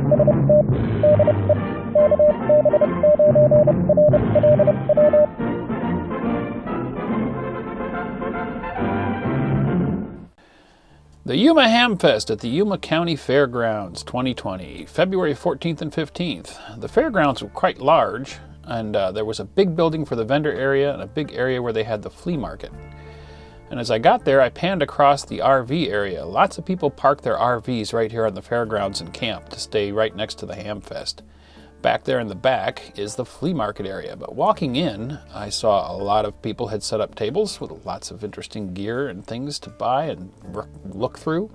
The Yuma Ham Fest at the Yuma County Fairgrounds 2020, February 14th and 15th. The fairgrounds were quite large, and there was a big building for the vendor area and a big area where they had the flea market. And as I got there, I panned across the RV area. Lots of people park their RVs right here on the fairgrounds and camp to stay right next to the Ham Fest. Back there in the back is the flea market area, but walking in, I saw a lot of people had set up tables with lots of interesting gear and things to buy and look through.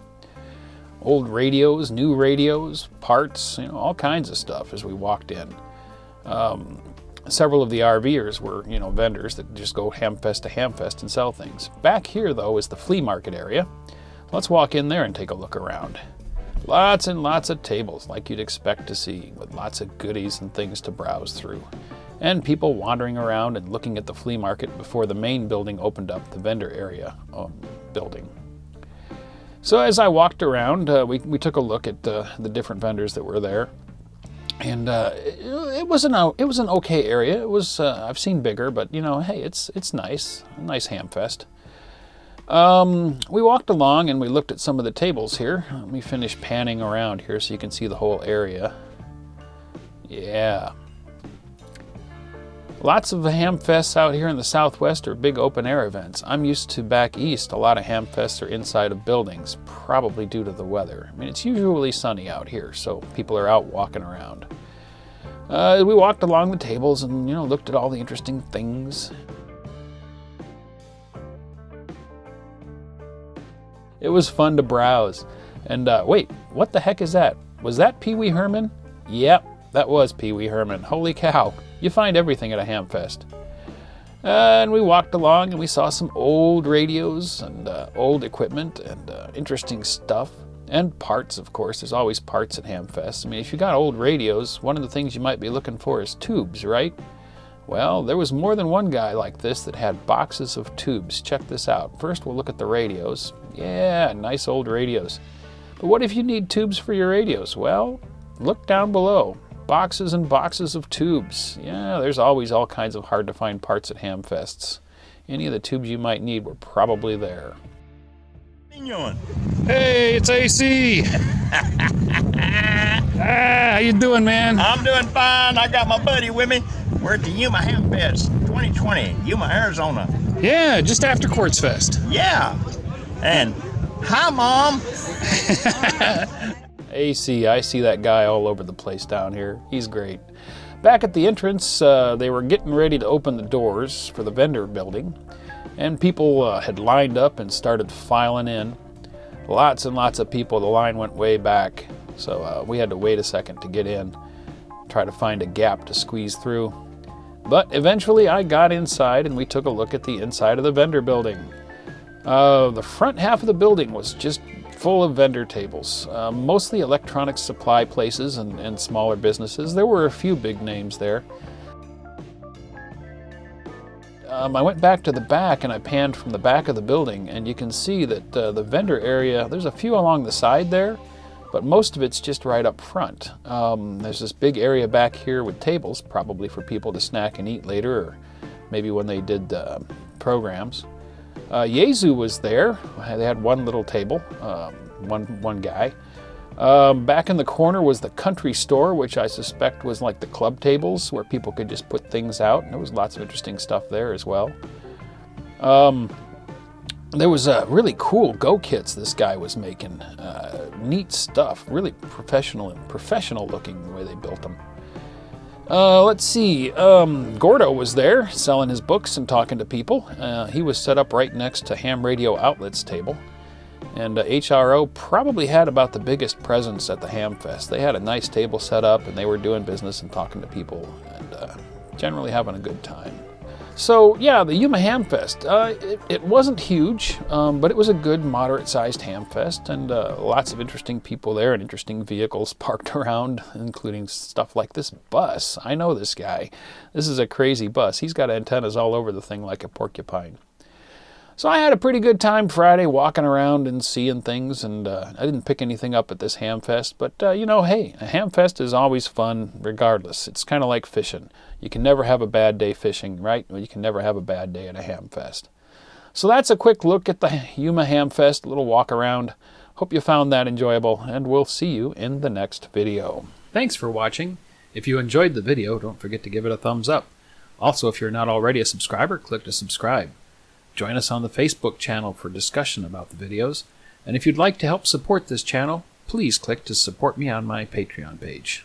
Old radios, new radios, parts, all kinds of stuff as we walked in. Several of the RVers were, vendors that just go hamfest to hamfest and sell things. Back here, though, is the flea market area. Let's walk in there and take a look around. Lots and lots of tables, like you'd expect to see, with lots of goodies and things to browse through. And people wandering around and looking at the flea market before the main building opened up, the vendor area building. So as I walked around, we took a look at the different vendors that were there. And it was an okay area. It was I've seen bigger, but hey, it's nice, a nice ham fest. We walked along and we looked at some of the tables here. Let me finish panning around here so you can see the whole area. Yeah. Lots of ham fests out here in the Southwest are big open air events. I'm used to back east, a lot of ham fests are inside of buildings, probably due to the weather. I mean, it's usually sunny out here, so people are out walking around. We walked along the tables and, looked at all the interesting things. It was fun to browse. And wait, what the heck is that? Was that Pee Wee Herman? Yep, that was Pee Wee Herman. Holy cow. You find everything at a ham fest. And we walked along and we saw some old radios and old equipment and interesting stuff. And parts, of course. There's always parts at ham fests. I mean, if you got old radios, one of the things you might be looking for is tubes, right? Well, there was more than one guy like this that had boxes of tubes. Check this out. First, we'll look at the radios. Yeah, nice old radios. But what if you need tubes for your radios? Well, look down below. Boxes and boxes of tubes. Yeah, there's always all kinds of hard-to-find parts at ham fests. Any of the tubes you might need were probably there. Hey, it's AC! How you doing, man? I'm doing fine. I got my buddy with me. We're at the Yuma Ham Fest 2020, Yuma, Arizona. Yeah, just after Quartz Fest. Yeah. And hi, Mom. AC, I see that guy all over the place down here. He's great. Back at the entrance, they were getting ready to open the doors for the vendor building, and people had lined up and started filing in. Lots and lots of people. The line went way back, so we had to wait a second to get in, try to find a gap to squeeze through. But eventually I got inside and we took a look at the inside of the vendor building. The front half of the building was just full of vendor tables, mostly electronics supply places and smaller businesses. There were a few big names there. I went back to the back and I panned from the back of the building, and you can see that the vendor area, there's a few along the side there, but most of it's just right up front. There's this big area back here with tables, probably for people to snack and eat later, or maybe when they did programs. Yezu was there. They had one little table, one guy. Back in the corner was the country store, which I suspect was like the club tables where people could just put things out. And there was lots of interesting stuff there as well. There was really cool go kits this guy was making. Neat stuff, really professional looking the way they built them. Let's see, Gordo was there selling his books and talking to people. He was set up right next to Ham Radio Outlet's table. And HRO probably had about the biggest presence at the Ham Fest. They had a nice table set up and they were doing business and talking to people and generally having a good time. So yeah, the Yuma Ham Fest, it wasn't huge, but it was a good moderate-sized ham fest, and lots of interesting people there and interesting vehicles parked around, including stuff like this bus. I know this guy. This is a crazy bus. He's got antennas all over the thing like a porcupine. So I had a pretty good time Friday walking around and seeing things, and I didn't pick anything up at this ham fest, but you know, hey, a ham fest is always fun regardless. It's kind of like fishing. You can never have a bad day fishing, right? Well, you can never have a bad day at a ham fest. So that's a quick look at the Yuma Ham Fest, a little walk around. Hope you found that enjoyable, and we'll see you in the next video. Thanks for watching. If you enjoyed the video, don't forget to give it a thumbs up. Also, if you're not already a subscriber, click to subscribe. Join us on the Facebook channel for discussion about the videos. And if you'd like to help support this channel, please click to support me on my Patreon page.